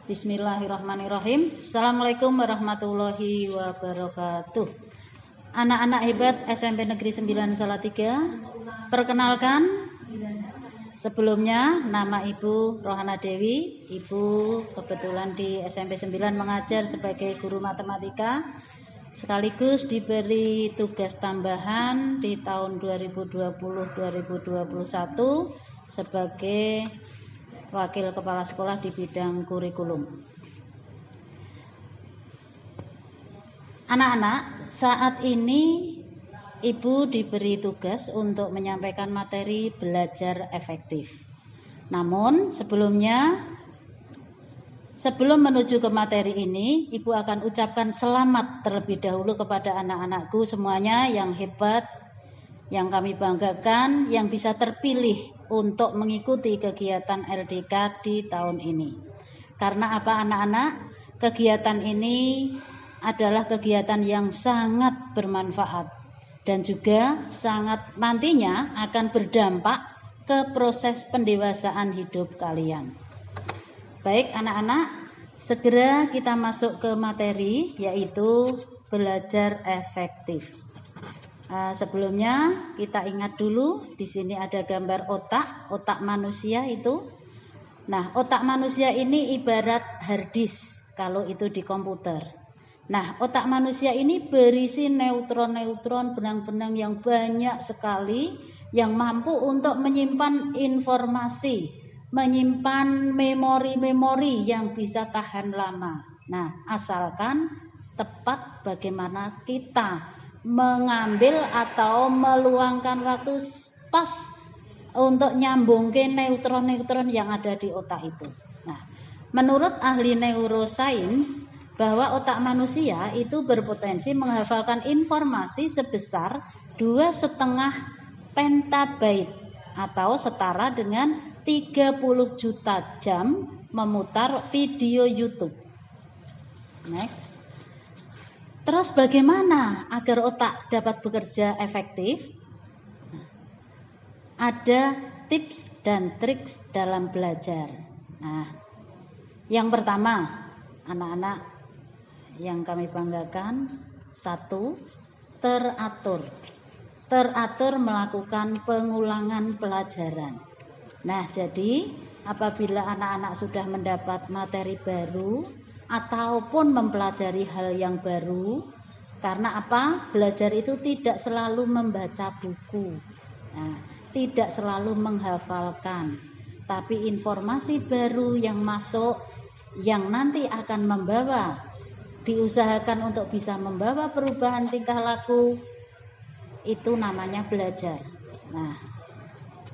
Bismillahirrahmanirrahim. Assalamualaikum warahmatullahi wabarakatuh. Anak-anak hebat SMP Negeri 9 Salatiga. Perkenalkan, sebelumnya nama Ibu Rohana Dewi. Ibu kebetulan di SMP 9 mengajar sebagai guru matematika, sekaligus diberi tugas tambahan di tahun 2020-2021 sebagai Wakil Kepala Sekolah di bidang kurikulum. Anak-anak, saat ini Ibu diberi tugas untuk menyampaikan materi belajar efektif. Namun sebelum menuju ke materi ini, Ibu akan ucapkan selamat terlebih dahulu kepada anak-anakku semuanya yang hebat, yang kami banggakan, yang bisa terpilih untuk mengikuti kegiatan LDK di tahun ini. Karena apa anak-anak? Kegiatan ini adalah kegiatan yang sangat bermanfaat dan juga sangat nantinya akan berdampak ke proses pendewasaan hidup kalian. Baik anak-anak, segera kita masuk ke materi, yaitu belajar efektif. Sebelumnya kita ingat dulu, di sini ada gambar otak manusia itu. Nah, otak manusia ini ibarat hard disk kalau itu di komputer. Nah, otak manusia ini berisi neutron-neutron, benang-benang yang banyak sekali yang mampu untuk menyimpan informasi, menyimpan memori-memori yang bisa tahan lama. Nah, asalkan tepat bagaimana kita mengambil atau meluangkan waktu pas untuk nyambung ke neutron-neutron yang ada di otak itu. Nah, menurut ahli neuroscience bahwa otak manusia itu berpotensi menghafalkan informasi sebesar 2,5 petabyte atau setara dengan 30 juta jam memutar video YouTube. Next. Terus bagaimana agar otak dapat bekerja efektif? Ada tips dan trik dalam belajar. Nah, yang pertama, anak-anak yang kami banggakan, 1, teratur. Teratur melakukan pengulangan pelajaran. Nah, jadi apabila anak-anak sudah mendapat materi baru ataupun mempelajari hal yang baru, karena apa? Belajar itu tidak selalu membaca buku, nah, tidak selalu menghafalkan, tapi informasi baru yang masuk yang nanti akan diusahakan untuk bisa membawa perubahan tingkah laku, itu namanya belajar. Nah,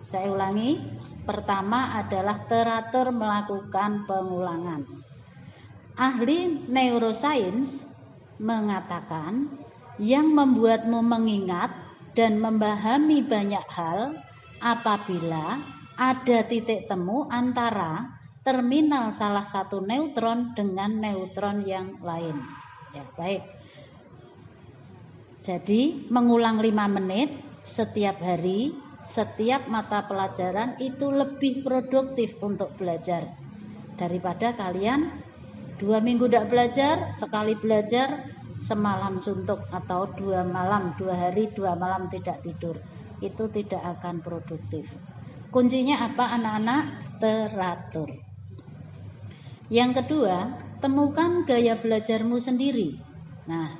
saya ulangi, pertama adalah teratur melakukan pengulangan. Ahli neuroscience mengatakan yang membuatmu mengingat dan memahami banyak hal apabila ada titik temu antara terminal salah satu neutron dengan neutron yang lain. Ya, baik. Jadi mengulang 5 menit setiap hari, setiap mata pelajaran itu lebih produktif untuk belajar daripada kalian 2 minggu tidak belajar, sekali belajar semalam suntuk, atau 2 hari 2 malam tidak tidur. Itu tidak akan produktif. Kuncinya apa anak-anak? Teratur. Yang kedua, temukan gaya belajarmu sendiri. Nah,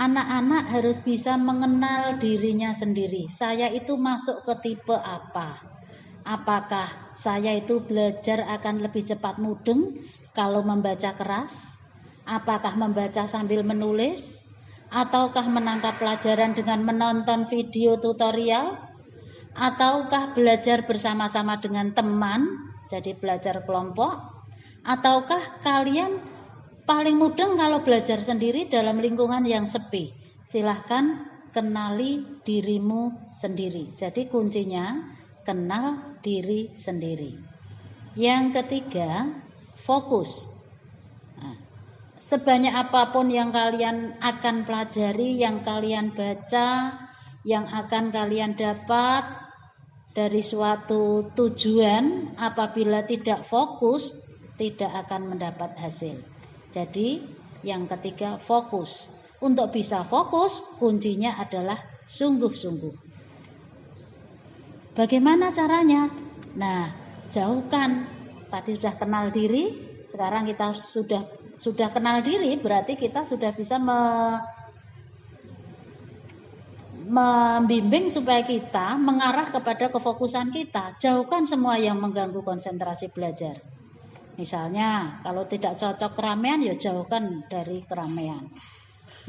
anak-anak harus bisa mengenal dirinya sendiri. Saya itu masuk ke tipe apa? Apakah saya itu belajar akan lebih cepat mudeng kalau membaca keras? Apakah membaca sambil menulis? Ataukah menangkap pelajaran dengan menonton video tutorial? Ataukah belajar bersama-sama dengan teman, jadi belajar kelompok? Ataukah kalian paling mudeng kalau belajar sendiri dalam lingkungan yang sepi? Silahkan kenali dirimu sendiri. Jadi kuncinya kenal diri sendiri. Yang ketiga, fokus. Nah, sebanyak apapun yang kalian akan pelajari, yang kalian baca, yang akan kalian dapat dari suatu tujuan, apabila tidak fokus, tidak akan mendapat hasil. Jadi yang ketiga, fokus. Untuk bisa fokus, kuncinya adalah sungguh-sungguh. Bagaimana caranya? Nah, jauhkan. Tadi sudah kenal diri, sekarang kita sudah kenal diri, berarti kita sudah bisa membimbing supaya kita mengarah kepada kefokusan kita. Jauhkan semua yang mengganggu konsentrasi belajar. Misalnya, kalau tidak cocok keramaian, ya jauhkan dari keramaian.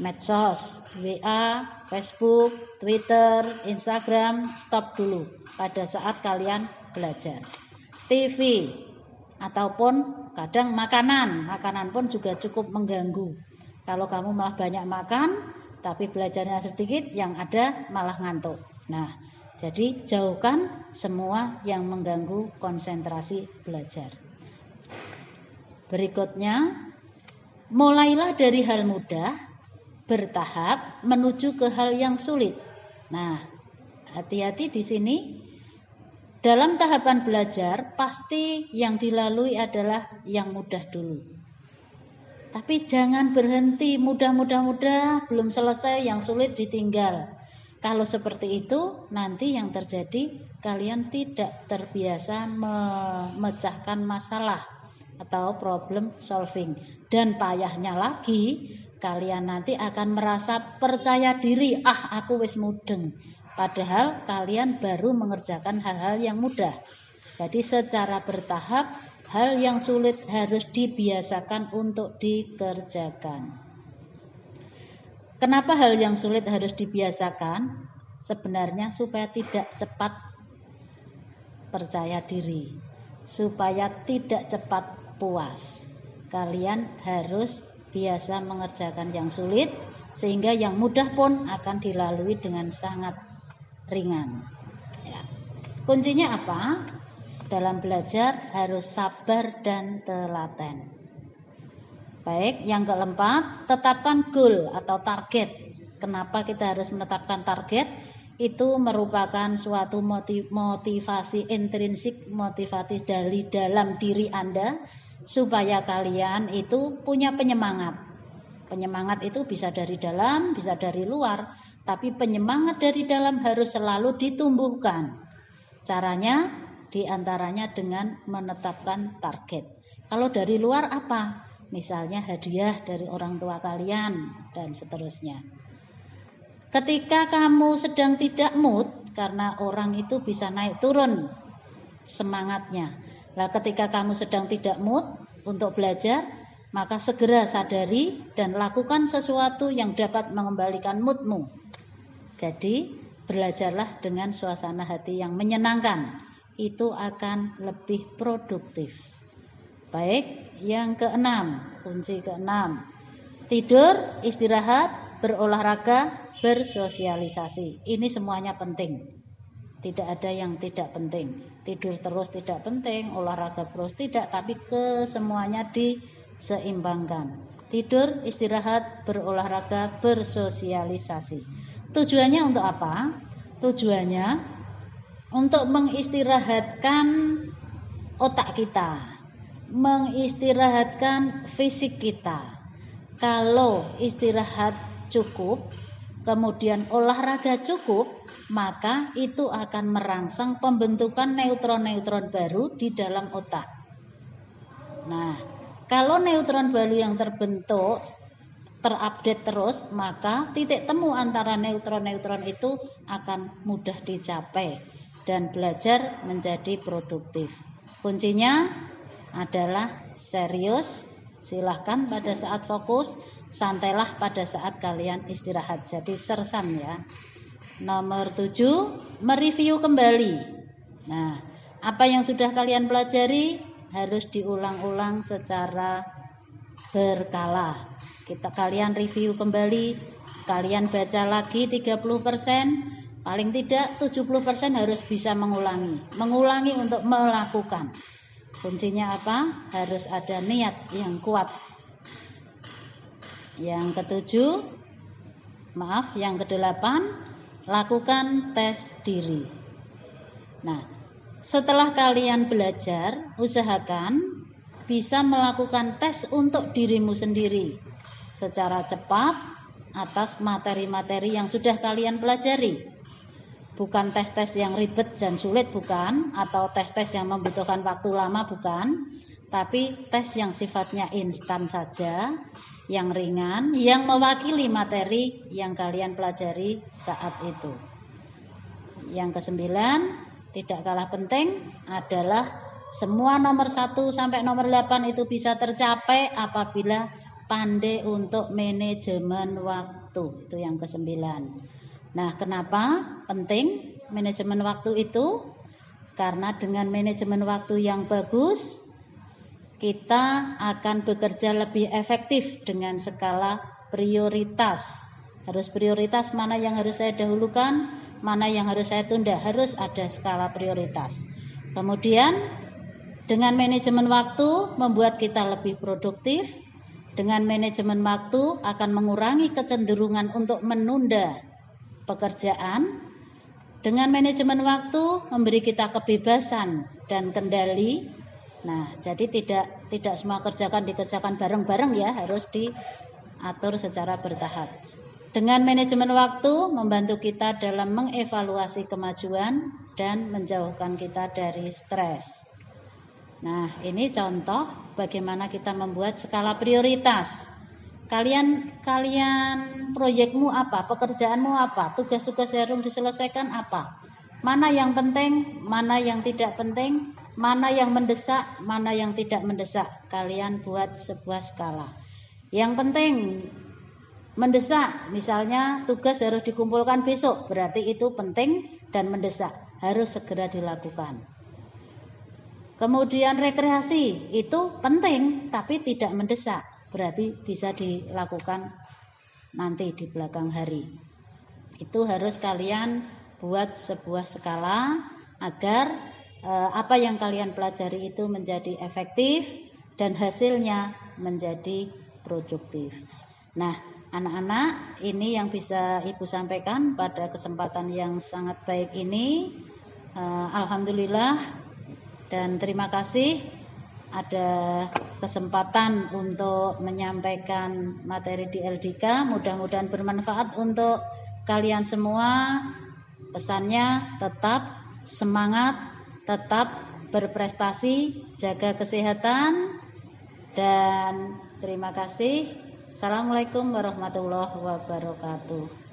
Medsos, WA, Facebook, Twitter, Instagram, stop dulu pada saat kalian belajar. TV, ataupun kadang makanan pun juga cukup mengganggu. Kalau kamu malah banyak makan, tapi belajarnya sedikit, yang ada malah ngantuk. Nah, jadi jauhkan semua yang mengganggu konsentrasi belajar. Berikutnya, mulailah dari hal mudah, bertahap menuju ke hal yang sulit. Nah, hati-hati di sini. Dalam tahapan belajar, pasti yang dilalui adalah yang mudah dulu. Tapi jangan berhenti, mudah, belum selesai, yang sulit ditinggal. Kalau seperti itu, nanti yang terjadi, kalian tidak terbiasa memecahkan masalah atau problem solving. Dan payahnya lagi, kalian nanti akan merasa percaya diri, aku wis mudeng. Padahal kalian baru mengerjakan hal-hal yang mudah. Jadi secara bertahap, hal yang sulit harus dibiasakan untuk dikerjakan. Kenapa hal yang sulit harus dibiasakan? Sebenarnya supaya tidak cepat percaya diri, supaya tidak cepat puas. Kalian harus biasa mengerjakan yang sulit, sehingga yang mudah pun akan dilalui dengan sangat ringan. Ya. Kuncinya apa? Dalam belajar harus sabar dan telaten. Baik, yang keempat, tetapkan goal atau target. Kenapa kita harus menetapkan target? Itu merupakan suatu motivasi intrinsik, motivasi dari dalam diri Anda, supaya kalian itu punya penyemangat. Penyemangat itu bisa dari dalam, bisa dari luar, tapi penyemangat dari dalam harus selalu ditumbuhkan. Caranya diantaranya dengan menetapkan target. Kalau dari luar apa? Misalnya hadiah dari orang tua kalian dan seterusnya. Ketika kamu sedang tidak mood, karena orang itu bisa naik turun semangatnya. Nah, ketika kamu sedang tidak mood untuk belajar, maka segera sadari dan lakukan sesuatu yang dapat mengembalikan moodmu. Jadi belajarlah dengan suasana hati yang menyenangkan. Itu akan lebih produktif. Baik, yang keenam, kunci keenam. Tidur, istirahat, berolahraga, bersosialisasi. Ini semuanya penting. Tidak ada yang tidak penting. Tidur terus tidak penting, olahraga terus tidak, tapi kesemuanya diseimbangkan. Tidur, istirahat, berolahraga, bersosialisasi. Tujuannya untuk apa? Tujuannya untuk mengistirahatkan otak kita, mengistirahatkan fisik kita. Kalau istirahat cukup, kemudian olahraga cukup, maka itu akan merangsang pembentukan neutron-neutron baru di dalam otak. Nah, kalau neutron baru yang terbentuk terupdate terus, maka titik temu antara neutron-neutron itu akan mudah dicapai dan belajar menjadi produktif. Kuncinya adalah serius, silahkan pada saat fokus, santailah pada saat kalian istirahat. Jadi sersan ya. Nomor 7, mereview kembali. Nah, apa yang sudah kalian pelajari harus diulang-ulang secara berkala. Kalian review kembali, kalian baca lagi 30%, paling tidak 70% harus bisa mengulangi untuk melakukan. Kuncinya apa? Harus ada niat yang kuat. Yang kedelapan, lakukan tes diri. Nah, setelah kalian belajar, usahakan bisa melakukan tes untuk dirimu sendiri secara cepat atas materi-materi yang sudah kalian pelajari. Bukan tes-tes yang ribet dan sulit, bukan, atau tes-tes yang membutuhkan waktu lama, bukan, tapi tes yang sifatnya instan saja, yang ringan, yang mewakili materi yang kalian pelajari saat itu. Yang kesembilan, tidak kalah penting adalah semua nomor 1 sampai nomor 8 itu bisa tercapai apabila pandai untuk manajemen waktu. Itu yang kesembilan. Nah, kenapa penting manajemen waktu itu? Karena dengan manajemen waktu yang bagus, kita akan bekerja lebih efektif dengan skala prioritas. Harus prioritas, mana yang harus saya dahulukan, mana yang harus saya tunda, harus ada skala prioritas. Kemudian dengan manajemen waktu membuat kita lebih produktif. Dengan manajemen waktu akan mengurangi kecenderungan untuk menunda pekerjaan. Dengan manajemen waktu memberi kita kebebasan dan kendali. Nah, jadi tidak semua dikerjakan bareng-bareng ya, harus diatur secara bertahap. Dengan manajemen waktu membantu kita dalam mengevaluasi kemajuan dan menjauhkan kita dari stres. Nah, ini contoh bagaimana kita membuat skala prioritas. Kalian proyekmu apa? Pekerjaanmu apa? Tugas-tugas yang harus diselesaikan apa? Mana yang penting, mana yang tidak penting, mana yang mendesak, mana yang tidak mendesak. Kalian buat sebuah skala. Yang penting mendesak, misalnya tugas harus dikumpulkan besok, berarti itu penting dan mendesak, harus segera dilakukan. Kemudian rekreasi, itu penting tapi tidak mendesak, berarti bisa dilakukan nanti di belakang hari. Itu harus kalian buat sebuah skala agar apa yang kalian pelajari itu menjadi efektif dan hasilnya menjadi produktif. Nah, anak-anak, ini yang bisa Ibu sampaikan pada kesempatan yang sangat baik ini. Alhamdulillah dan terima kasih ada kesempatan untuk menyampaikan materi di LDK. Mudah-mudahan bermanfaat untuk kalian semua. Pesannya tetap semangat, tetap berprestasi, jaga kesehatan, dan terima kasih. Assalamualaikum warahmatullahi wabarakatuh.